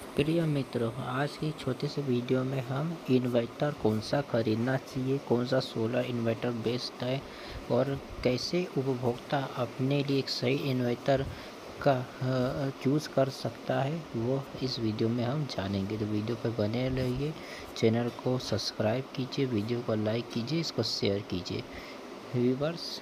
प्रिय मित्रों, आज की छोटे से वीडियो में हम इन्वर्टर कौन सा खरीदना चाहिए, कौन सा सोलर इन्वर्टर बेस्ट है और कैसे उपभोक्ता अपने लिए एक सही इन्वर्टर का चूज़ कर सकता है, वो इस वीडियो में हम जानेंगे। तो वीडियो पर बने रहिए, चैनल को सब्सक्राइब कीजिए, वीडियो को लाइक कीजिए, इसको शेयर कीजिए। व्यूवर्स,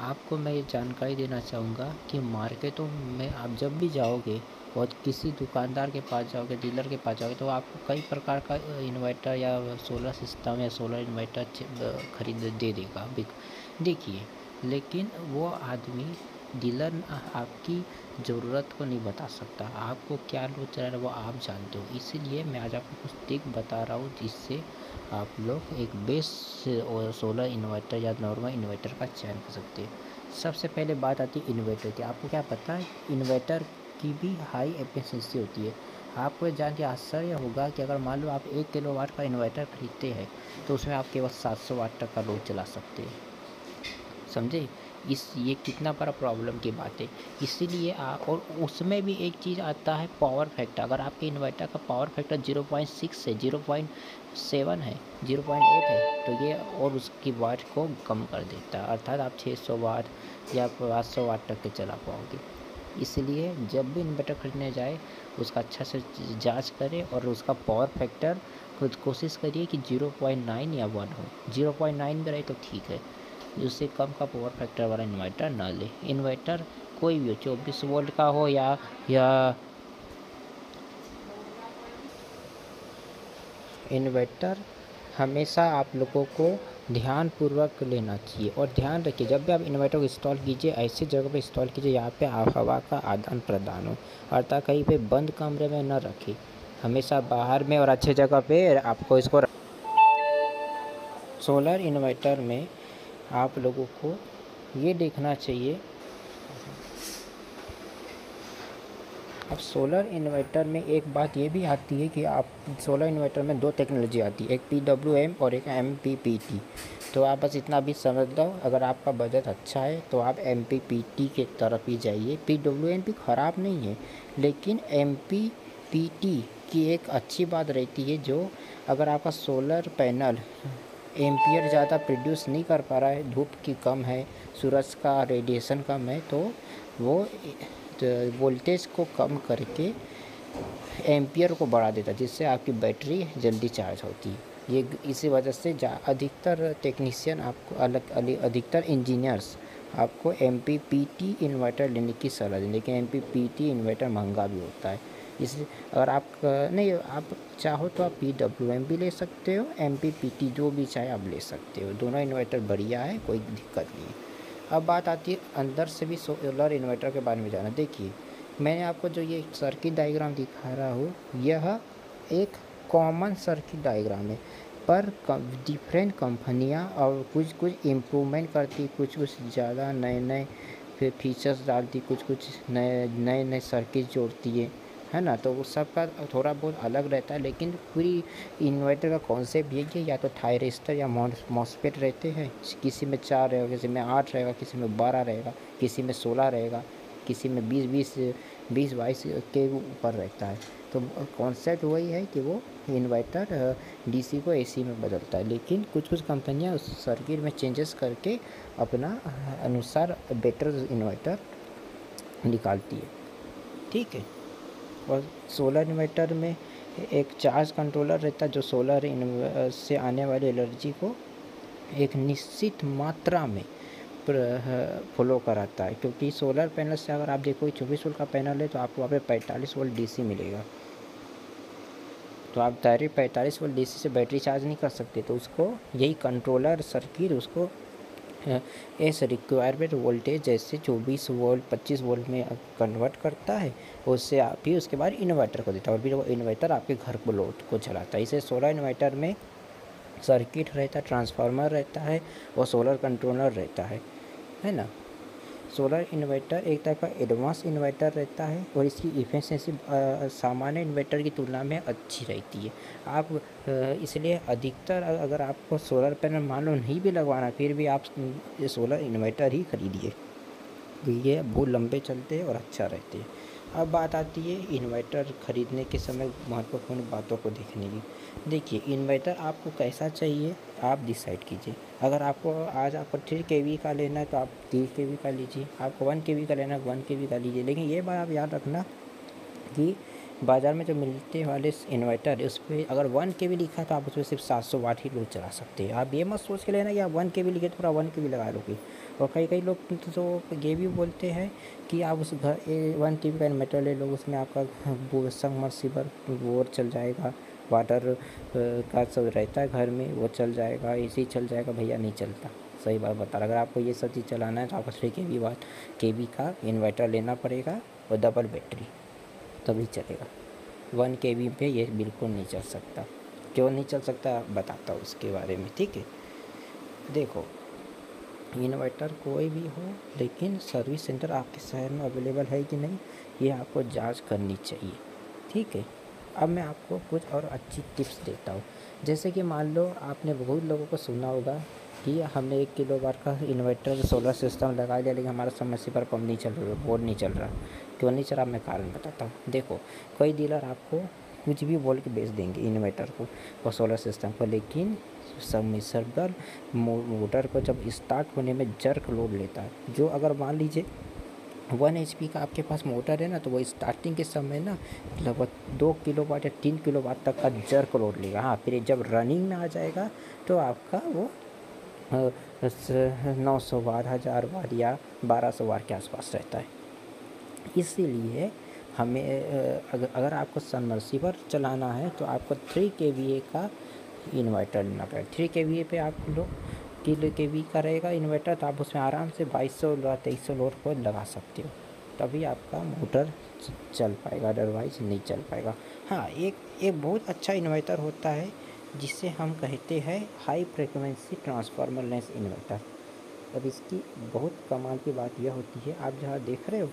आपको मैं ये जानकारी देना चाहूँगा कि मार्केटों में आप जब भी जाओगे और किसी दुकानदार के पास जाओगे, डीलर के पास जाओगे, तो आपको कई प्रकार का इन्वर्टर या सोलर सिस्टम या सोलर इन्वर्टर खरीद दे देगा। देखिए, लेकिन वो आदमी डीलर आपकी ज़रूरत को नहीं बता सकता। आपको क्या लोड चल रहा है वो आप जानते हो। इसीलिए मैं आज आपको कुछ ट्रिक बता रहा हूँ जिससे आप लोग एक बेस्ट सोलर इन्वर्टर या नॉर्मल इन्वर्टर का चयन कर सकते हैं। सबसे पहले बात आती है इन्वर्टर की। आपको क्या पता है, इन्वर्टर की भी हाई एफिशिएंसी होती है। आपको जान के आश्चर्य होगा कि अगर मान लो आप 1 किलोवाट का इन्वर्टर खरीदते हैं तो उसमें आप केवल 700 वाट तक का लोड चला सकते हैं। समझे? ये कितना बड़ा प्रॉब्लम की बात है। इसीलिए और उसमें भी एक चीज़ आता है पावर फैक्टर। अगर आपके इन्वर्टर का पावर फैक्टर 0.6 है, 0.7 है, 0.8 है, तो ये और उसकी वाट को कम कर देता है, अर्थात आप 600 वाट या 500 वाट तक के चला पाओगे। इसलिए जब भी इन्वर्टर खरीदने जाए उसका अच्छा से जांच करें और उसका पावर फैक्टर खुद कोशिश करिए कि 0.9 या 1 हो। 0.9 भी रहे तो ठीक है, उससे कम का पावर फैक्टर वाला इन्वर्टर ना ले। इन्वर्टर कोई भी हो, 24 वोल्ट का हो या इन्वर्टर हमेशा आप लोगों को ध्यानपूर्वक लेना चाहिए। और ध्यान रखिए, जब भी आप इन्वर्टर को इंस्टॉल कीजिए ऐसी जगह पे इंस्टॉल कीजिए यहाँ पे हवा का आदान प्रदान हो, अर्थात कहीं पे बंद कमरे में न रखें। हमेशा बाहर में और अच्छे जगह पे आपको इसको सोलर इन्वर्टर में आप लोगों को ये देखना चाहिए। अब सोलर इन्वर्टर में एक बात ये भी आती है कि आप सोलर इन्वर्टर में 2 टेक्नोलॉजी आती है, एक PWM और एक MPPT। तो आप बस इतना भी समझ लो, अगर आपका बजट अच्छा है तो आप MPPT के तरफ ही जाइए। PWM भी ख़राब नहीं है, लेकिन MPPT की एक अच्छी बात रहती है, जो अगर आपका सोलर पैनल एम्पियर ज़्यादा प्रोड्यूस नहीं कर पा रहा है, धूप की कम है, सूरज का रेडिएशन कम है, तो वो वोल्टेज को कम करके एम्पियर को बढ़ा देता है, जिससे आपकी बैटरी जल्दी चार्ज होती है। ये इसी वजह से अधिकतर टेक्नीशियन आपको अधिकतर इंजीनियर्स आपको MPPT इन्वर्टर लेने की सलाह दें, लेकिन MPPT इन्वर्टर महंगा भी होता है। इसलिए अगर आप नहीं, आप चाहो तो आप PWM भी ले सकते हो, MPPT जो भी चाहे आप ले सकते हो। दोनों इन्वर्टर बढ़िया है, कोई दिक्कत नहीं है। अब बात आती है अंदर से भी सोलर इन्वर्टर के बारे में जाना। देखिए, मैंने आपको जो ये सर्किट डायग्राम दिखा रहा हूँ, यह एक कॉमन सर्किट डायग्राम है, पर डिफरेंट कंपनियाँ और कुछ इम्प्रूवमेंट करती, कुछ ज़्यादा नए फीचर्स डालती, कुछ नए सर्किट जोड़ती है ना। तो उस सब का थोड़ा बहुत अलग रहता है, लेकिन पूरी इन्वर्टर का कॉन्सेप्ट ये कि या तो थायरिस्टर या मॉसफेट रहते हैं। किसी में 4 रहेगा, किसी में 8 रहेगा, किसी में 12 रहेगा, किसी में 16 रहेगा, किसी में 20-22 के ऊपर रहता है। तो कॉन्सेप्ट वही है कि वो इन्वर्टर DC को AC में बदलता है, लेकिन कुछ कंपनियां उस सर्किट में चेंजेस करके अपना अनुसार बेटर इन्वर्टर निकालती है। ठीक है। और सोलर इन्वर्टर में एक चार्ज कंट्रोलर रहता है, जो सोलर से आने वाली एनर्जी को एक निश्चित मात्रा में फ्लो कराता है। क्योंकि सोलर पैनल से अगर आप देखो 24 वोल्ट का पैनल है तो आपको वहाँ पे 45 वोल्ट DC मिलेगा, तो आप डायरेक्ट 45 वोल्ट DC से बैटरी चार्ज नहीं कर सकते। तो उसको यही कंट्रोलर सर्किट उसको एस रिक्वायरमेंट वोल्टेज जैसे 24 वोल्ट 25 वोल्ट में कन्वर्ट करता है, उससे आप ही उसके बाद इन्वर्टर को देता है, और फिर वो इन्वर्टर आपके घर को लोड को चलाता है। इसे सोलर इन्वर्टर में सर्किट रहता है, ट्रांसफार्मर रहता है और सोलर कंट्रोलर रहता है ना। सोलर इन्वर्टर एक तरह का एडवांस इन्वर्टर रहता है और इसकी इफिशिएंसी सामान्य इन्वर्टर की तुलना में अच्छी रहती है। आप इसलिए अधिकतर अगर आपको सोलर पैनल मान लो नहीं भी लगवाना, फिर भी आप ये सोलर इन्वर्टर ही खरीदिए, ये बहुत लंबे चलते हैं और अच्छा रहते हैं। अब बात आती है इन्वर्टर ख़रीदने के समय महत्वपूर्ण बातों को देखने की। देखिए, इन्वर्टर आपको कैसा चाहिए आप डिसाइड कीजिए। अगर आपको आज आपको 3 केवी का लेना है तो आप 3 केवी का लीजिए, आपको 1 केवी का लेना है 1 केवी का लीजिए। लेकिन ये बात आप याद रखना कि बाज़ार में जो मिलते वाले इन्वर्टर उस पर अगर 1 केवी लिखा है तो आप उसमें सिर्फ 700 वाट ही लोड चला सकते हैं। आप ये मत सोच के लेना कि आप 1 केवी लिखे तो पूरा 1 केवी लगा लोगे। और कई लोग तो ये भी बोलते हैं कि आप उस घर 1 केवी का इन्वर्टर ले लो, उसमें आपका वो सबमर्सिबल बोर चल जाएगा, वाटर का सब रहता है घर में वो चल जाएगा, एसी चल जाएगा। भैया नहीं चलता, सही बात बता रहा। अगर आपको ये सब चीज़ चलाना है तो आपको 3 केवी का इन्वर्टर लेना पड़ेगा और डबल बैटरी, तभी चलेगा। 1 केवी पे ये बिल्कुल नहीं चल सकता। क्यों नहीं चल सकता बताता हूँ उसके बारे में, ठीक है। देखो, इन्वर्टर कोई भी हो, लेकिन सर्विस सेंटर आपके शहर में अवेलेबल है कि नहीं ये आपको जांच करनी चाहिए, ठीक है। अब मैं आपको कुछ और अच्छी टिप्स देता हूँ। जैसे कि मान लो आपने बहुत लोगों को सुना होगा कि हमने 1 किलोवाट का इन्वर्टर सोलर सिस्टम लगा लिया लेकिन हमारा समरसीबल पंप नहीं चल रहा, बोर्ड नहीं चल रहा। क्यों नहीं चल रहा मैं कारण बताता हूँ। देखो, कई डीलर आपको कुछ भी बोल के बेच देंगे इन्वर्टर को और सोलर सिस्टम को, लेकिन सबमर्सिबल मोटर को जब स्टार्ट होने में जर्क लोड लेता है, जो अगर मान लीजिए 1 HP का आपके पास मोटर है ना, तो वो स्टार्टिंग के समय ना लगभग 2 किलोवाट या 3 किलोवाट तक का जर्क लोड लेगा। हाँ, फिर जब रनिंग में आ जाएगा तो आपका वो 900 वाट, 1000 वाट या 1200 वाट के आसपास रहता है। इसीलिए हमें अगर आपको सबमर्सिबल चलाना है तो आपको 3 केवीए का इन्वर्टर लेना पड़ेगा। 3 केवीए पे आप लोग केवी का रहेगा इन्वर्टर, तो आप उसमें आराम से 2200 या 2300 लोड को लगा सकते हो, तभी आपका मोटर चल पाएगा, अदरवाइज नहीं चल पाएगा। हाँ, एक बहुत अच्छा इन्वर्टर होता है जिसे हम कहते हैं high frequency transformer less inverter. अब इसकी बहुत कमाल की बात यह होती है, आप जहाँ देख रहे हो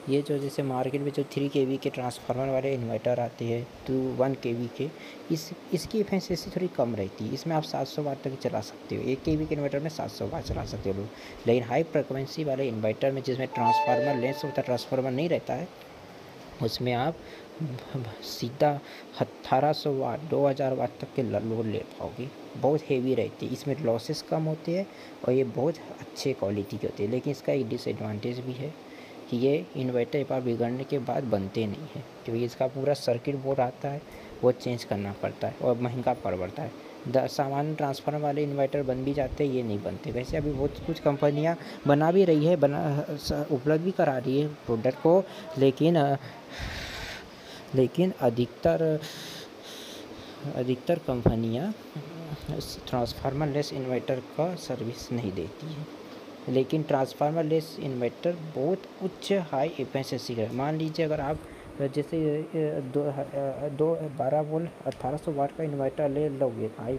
ये जो जैसे मार्केट में जो 3 केवी के ट्रांसफार्मर वाले इन्वर्टर आते हैं तो 1 केवी के, इसकी एफिशिएंसी थोड़ी कम रहती है। इसमें आप 700 वाट तक चला सकते हो, 1 केवी के इन्वर्टर में 700 वाट चला सकते हो लोग। लेकिन हाई फ्रिक्वेंसी वाले इन्वर्टर में जिसमें ट्रांसफार्मर लेस होता है, ट्रांसफार्मर नहीं रहता है, उसमें आप सीधा 1800 वाट 2000 वाट तक के लोड ले पाओगे। बहुत हेवी रहती है, इसमें लॉसेस कम होते हैं और ये बहुत अच्छे क्वालिटी के होते हैं। लेकिन इसका एक डिसएडवांटेज भी है कि ये इन्वर्टर एक बार बिगड़ने के बाद बनते नहीं है, क्योंकि इसका पूरा सर्किट बोर्ड आता है वो चेंज करना पड़ता है और महंगा पड़ता है। सामान्य ट्रांसफार्मर वाले इन्वर्टर बन भी जाते हैं, ये नहीं बनते। वैसे अभी बहुत कुछ कंपनियां बना भी रही है, उपलब्ध भी करा रही है प्रोडक्ट को, लेकिन अधिकतर कंपनियां ट्रांसफार्मर लेस इन्वर्टर का सर्विस नहीं देती है। लेकिन ट्रांसफार्मर लेस इन्वर्टर बहुत उच्च हाई एफिशिएंसी का है। मान लीजिए अगर आप जैसे 12 वोल्ट 1800 वाट का इन्वर्टर ले लोगे हाई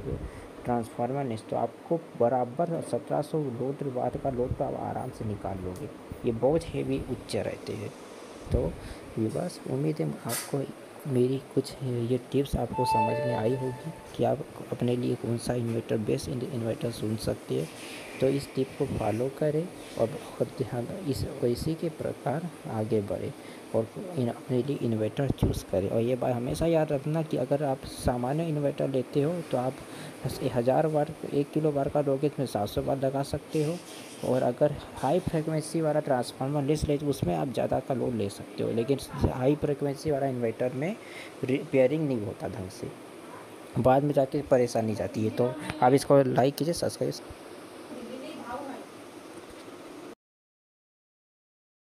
ट्रांसफार्मर लेस, तो आपको बराबर 1700 वाट का लोड तो आप आराम से निकाल लोगे। ये बहुत हेवी उच्च रहते हैं। तो ये बस उम्मीद है आपको मेरी कुछ ये टिप्स आपको समझ में आई होगी कि आप अपने लिए कौन सा इन्वर्टर बेस्ट इन्वर्टर चुन सकते हैं। तो इस टिप को फॉलो करें और इसी के प्रकार आगे बढ़े और अपने लिए इन्वर्टर चूज़ करें। और ये बात हमेशा याद रखना कि अगर आप सामान्य इन्वर्टर लेते हो तो आप 1000 वाट 1 किलो वाट का लोगे इसमें 700 वाट लगा सकते हो, और अगर हाई फ्रिक्वेंसी वाला ट्रांसफार्मर लेस ले तो उसमें आप ज़्यादा का लोड ले सकते हो। लेकिन हाई फ्रिक्वेंसी वाला इन्वर्टर में रिपेयरिंग नहीं होता ढंग से, बाद में जाके परेशानी जाती है। तो आप इसको लाइक कीजिए, सब्सक्राइब